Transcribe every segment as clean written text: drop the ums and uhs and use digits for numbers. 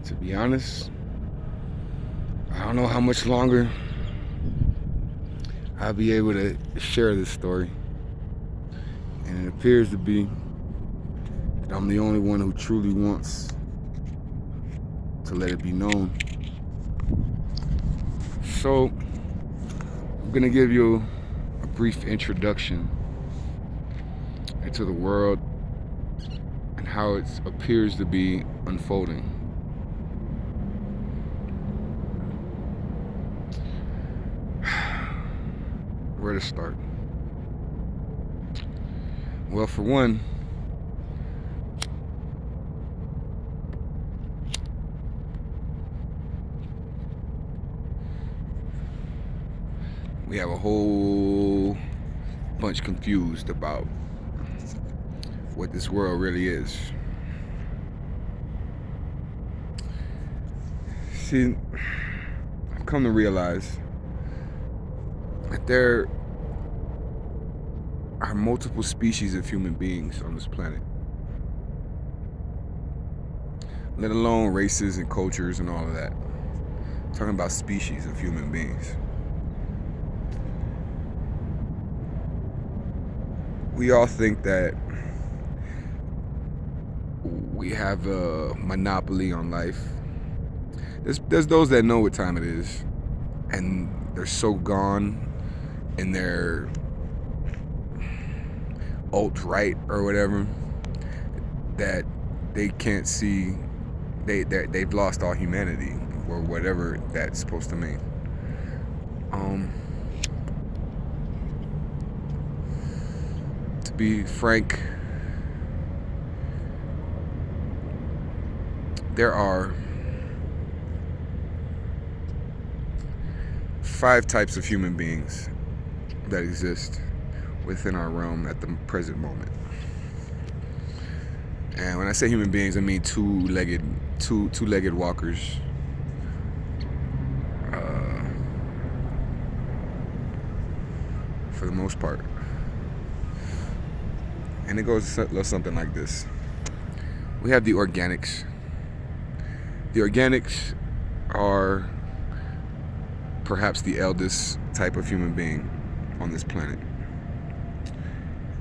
To be honest, I don't know how much longer I'll be able to share this story. And it appears to be that I'm the only one who truly wants to let it be known. So, I'm going to give you a brief introduction into the world and how it appears to be unfolding. Where to start? Well, for one, we have a whole bunch confused about what this world really is. See, I've come to realize that there are multiple species of human beings on this planet, let alone races and cultures and all of that. I'm talking about species of human beings. We all think that we have a monopoly on life. There's those that know what time it is, and they're so gone in their alt-right or whatever that they can't see they've lost all humanity or whatever that's supposed to mean. To be frank, there are 5 types of human beings that exist within our realm at the present moment. And when I say human beings, I mean two-legged walkers. For the most part. And it goes something like this. We have the organics. The organics are perhaps the eldest type of human being on this planet.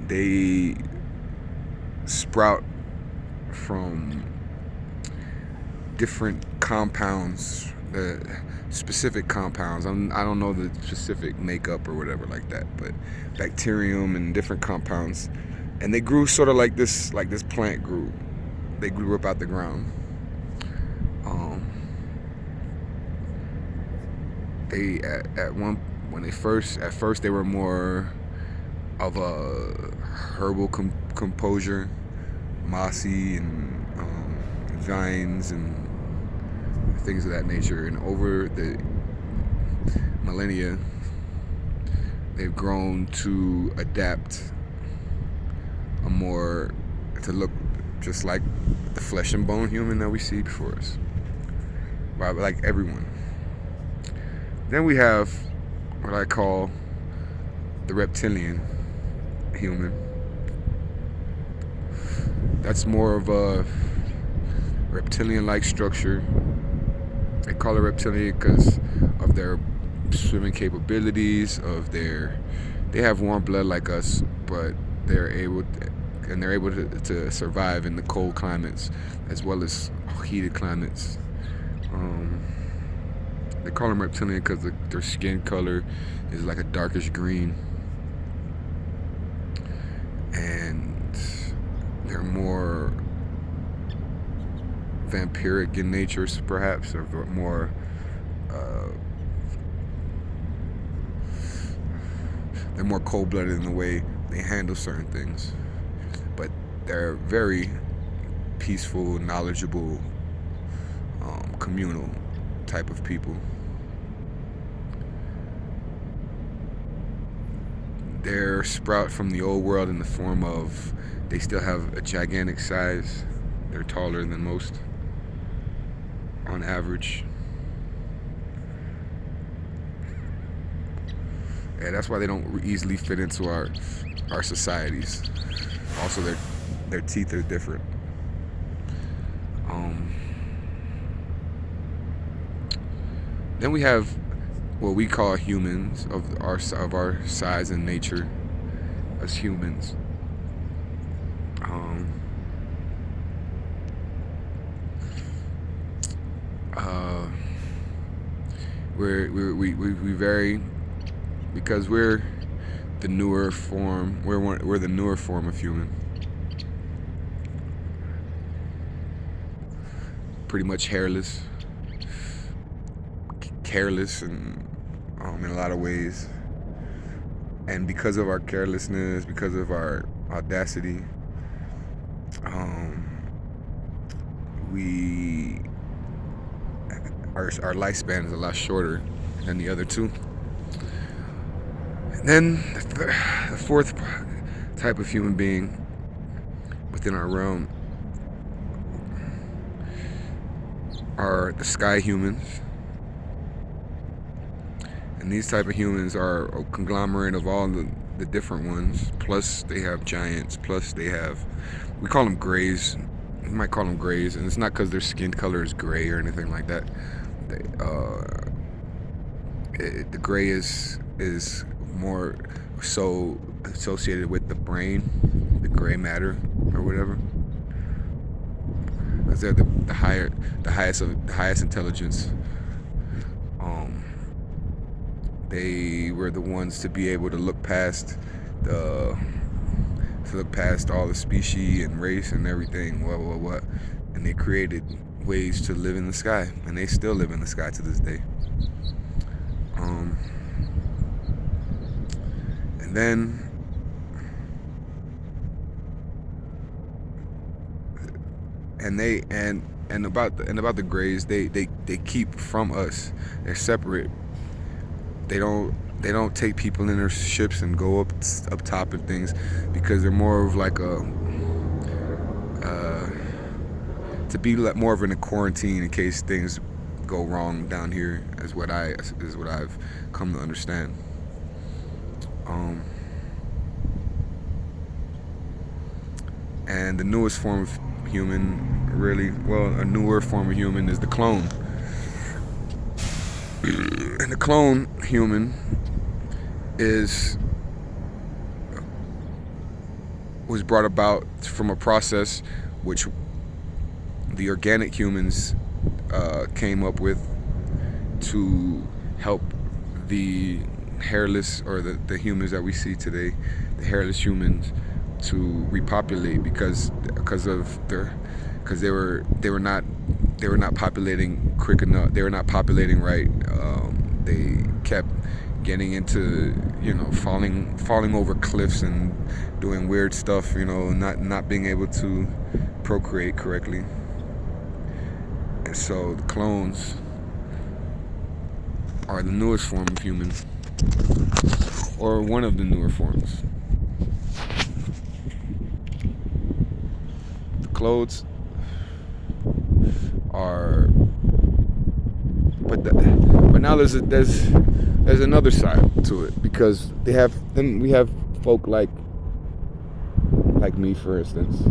They sprout from different compounds, specific compounds. I don't know the specific makeup or whatever like that, but bacterium and different compounds. And they grew sort of like this plant grew. They grew up out the ground. They at first they were more of a herbal composure, mossy and vines and things of that nature. And over the millennia, they've grown to adapt to look just like the flesh and bone human that we see before us, like everyone. Then we have what I call the reptilian human. That's more of a reptilian-like structure. They call it reptilian because of their swimming capabilities, they have warm blood like us, but they're able to survive in the cold climates as well as heated climates. They call them reptilian because their skin color is like a darkish green, and they're more vampiric in nature, perhaps, or more they're more cold-blooded in the way they handle certain things, but they're very peaceful, knowledgeable, communal type of people. They're sprout from the old world in the form of they still have a gigantic size. They're taller than most on average. And that's why they don't easily fit into our societies. Also, their teeth are different. Then we have what we call humans of our size and nature as humans. Um, uh, we vary because we're the newer form. We're the newer form of human. Pretty much hairless, careless, and in a lot of ways. And because of our carelessness, because of our audacity, um, we our lifespan is a lot shorter than the other two. And then the fourth type of human being within our realm are the sky humans. And these type of humans are a conglomerate of all the different ones. Plus they have giants. Plus they have, we call them grays. We might call them grays, and it's not because their skin color is gray or anything like that. The gray is more so associated with the brain, the gray matter or whatever, because they're the highest intelligence. They were the ones to be able to look past all the species and race and everything, what, and they created ways to live in the sky, and they still live in the sky to this day. And then about the grays, they keep from us. They're separate. They don't take people in their ships and go up top of things, because they're more of like to be more of in a quarantine in case things go wrong down here, is what I've come to understand. And the newest form of human, a newer form of human is the clone. And the clone human was brought about from a process which the organic humans came up with to help the hairless, or the humans that we see today, the hairless humans, to repopulate because they were not populating quick enough. They were not populating right. They kept getting into, falling over cliffs and doing weird stuff, not being able to procreate correctly. And so the clones are the newest form of human, or one of the newer forms. The clones are, but now there's another side to it, because we have folk like me, for instance,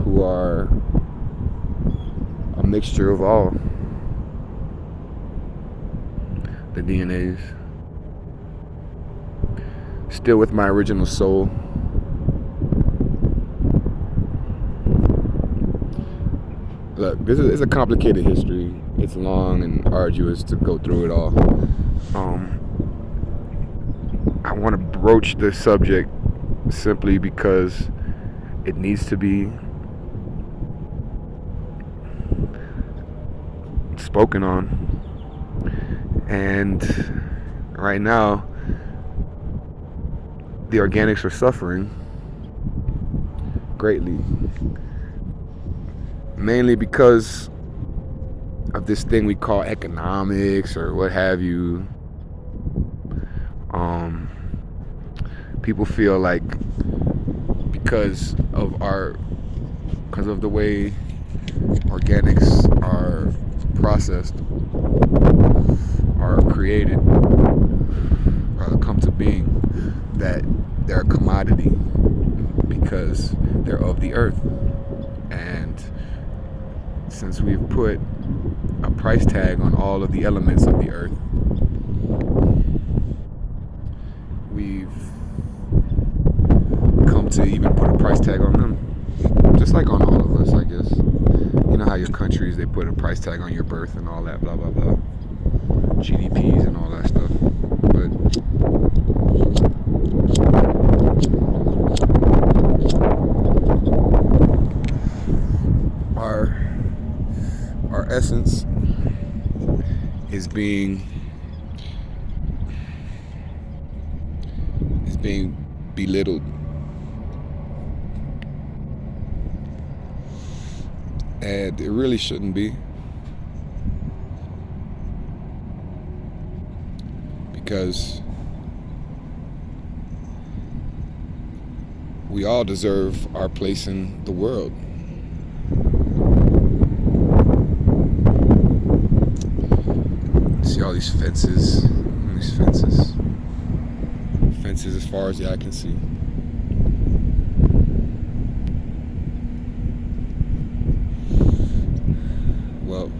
who are a mixture of all the DNAs, still with my original soul. Look, this is a complicated history. It's long and arduous to go through it all. I want to broach this subject simply because it needs to be spoken on. And right now, the organics are suffering greatly, mainly because of this thing we call economics or what have you. People feel like because of the way organics are processed, are created, come to being, that they're a commodity because they're of the earth. And since we've put a price tag on all of the elements of the earth, we've come to even put a price tag on them. Just like on all of us, I guess. You know how your countries, they put a price tag on your birth and all that, blah, blah, blah. GDPs and all that stuff. But our essence is being belittled. And it really shouldn't be. Because we all deserve our place in the world. See all these fences. Fences as far as the eye can see. Well,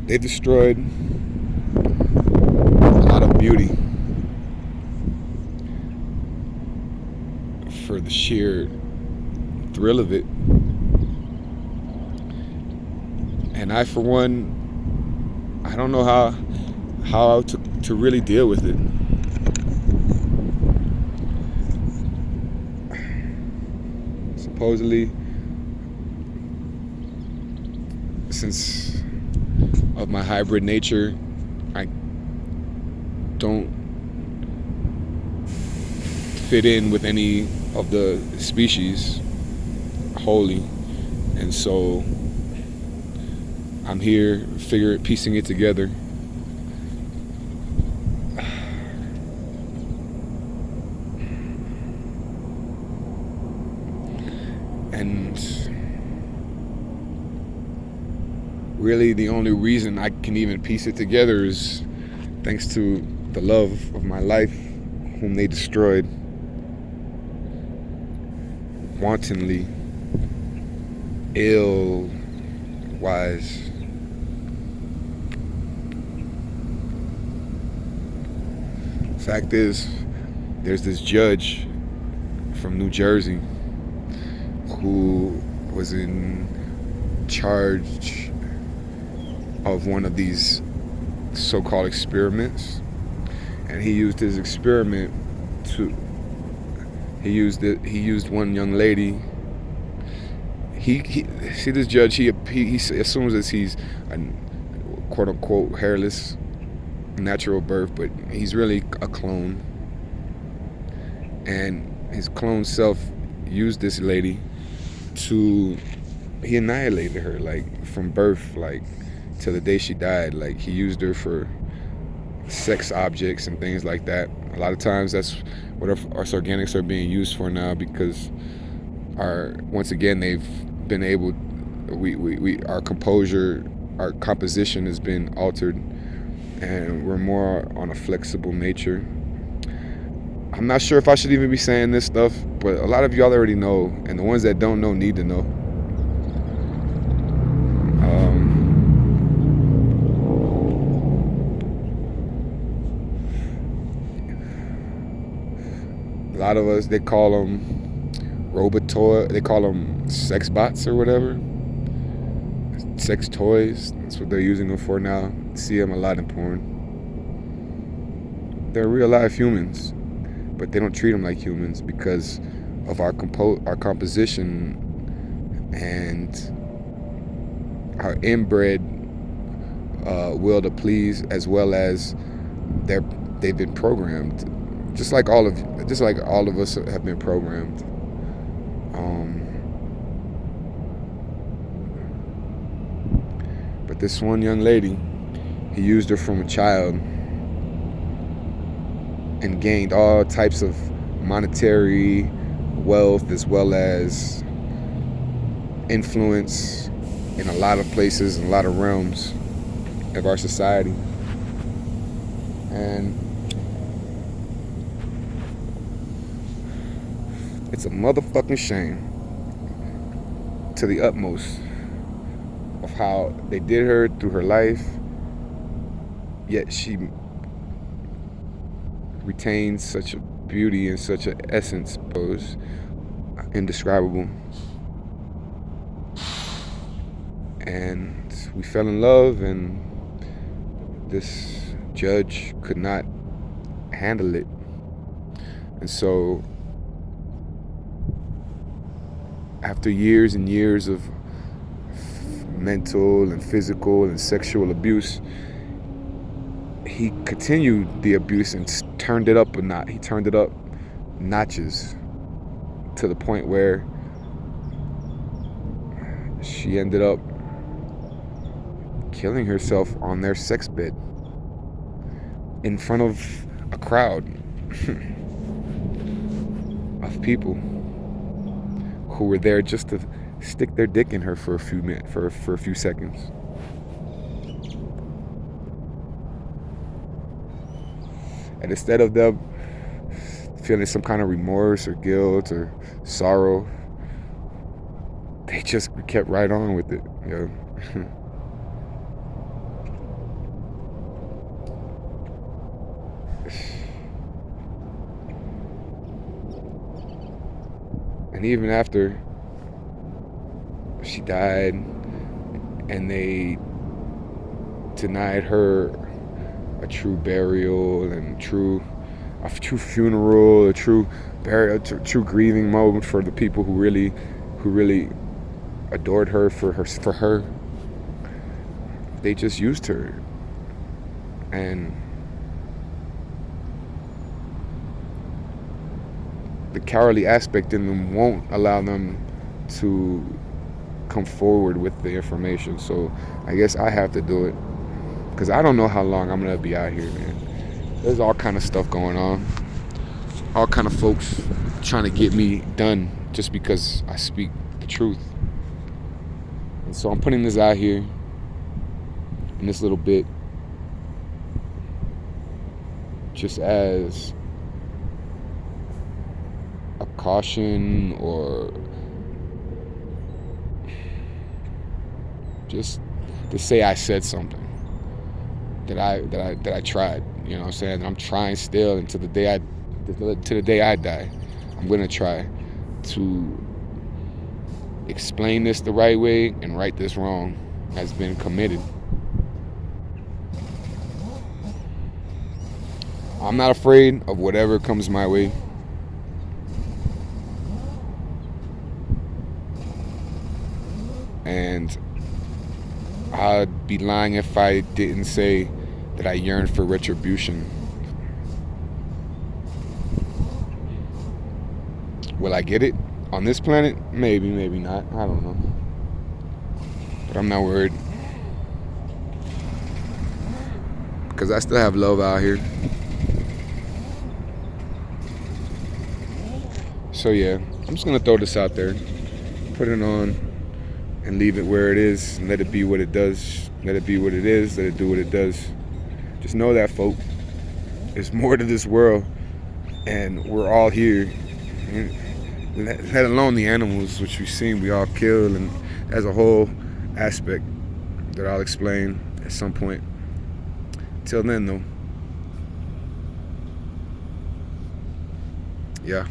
they destroyed a lot of beauty for the sheer thrill of it. And I, for one, I don't know how to really deal with it. Supposedly, since of my hybrid nature, I don't fit in with any of the species wholly, and so I'm here piecing it together. And really the only reason I can even piece it together is thanks to the love of my life, whom they destroyed wantonly, ill-wise. Fact is, there's this judge from New Jersey who was in charge of one of these so-called experiments, and he used his experiment he used one young lady. He see, this judge, he assumes that he's a quote-unquote hairless natural birth, but he's really a clone, and his clone self used this lady he annihilated her, like, from birth, like, till the day she died. Like, he used her for sex objects and things like that. A lot of times that's what our organics are being used for now, because once again, they've been able, our composition has been altered, and we're more on a flexible nature. I'm not sure if I should even be saying this stuff, but a lot of y'all already know, and the ones that don't know need to know. A lot of us, they call them robotoy, they call them sex bots or whatever. Sex toys, that's what they're using them for now. See them a lot in porn. They're real life humans, but they don't treat them like humans because of our composition and our inbred will to please, as well as they've been programmed, just like all of us have been programmed. But this one young lady, he used her from a child and gained all types of monetary wealth, as well as influence in a lot of places, in a lot of realms of our society. And It's a motherfucking shame to the utmost of how they did her through her life, yet she retains such a beauty and such an essence, pose indescribable. And we fell in love, and this judge could not handle it. And so after years and years of mental and physical and sexual abuse, he continued the abuse and turned it up a notch. He turned it up notches to the point where she ended up killing herself on their sex bed in front of a crowd of people who were there just to stick their dick in her for a few minutes, for a few seconds. And instead of them feeling some kind of remorse or guilt or sorrow, they just kept right on with it, you know. And even after she died and they denied her a true burial and a true funeral, a true burial, true grieving moment for the people who really adored her for her, they just used her. And the cowardly aspect in them won't allow them to come forward with the information. So I guess I have to do it, because I don't know how long I'm gonna be out here, man. There's all kind of stuff going on, all kind of folks trying to get me done just because I speak the truth. And so I'm putting this out here in this little bit just as a caution, or just to say I said something, that I tried. You know what I'm saying? I'm trying still, and to the day I die, I'm gonna try to explain this the right way and right this wrong has been committed. I'm not afraid of whatever comes my way. And I'd be lying if I didn't say that I yearn for retribution. Will I get it on this planet? Maybe, maybe not. I don't know. But I'm not worried, because I still have love out here. So yeah, I'm just gonna throw this out there, put it on, and leave it where it is, and let it be what it does. Let it be what it is. Let it do what it does. Just know that, folk, there's more to this world, and we're all here. Let alone the animals, which we've seen we all kill, and as a whole aspect that I'll explain at some point. Till then, though, yeah.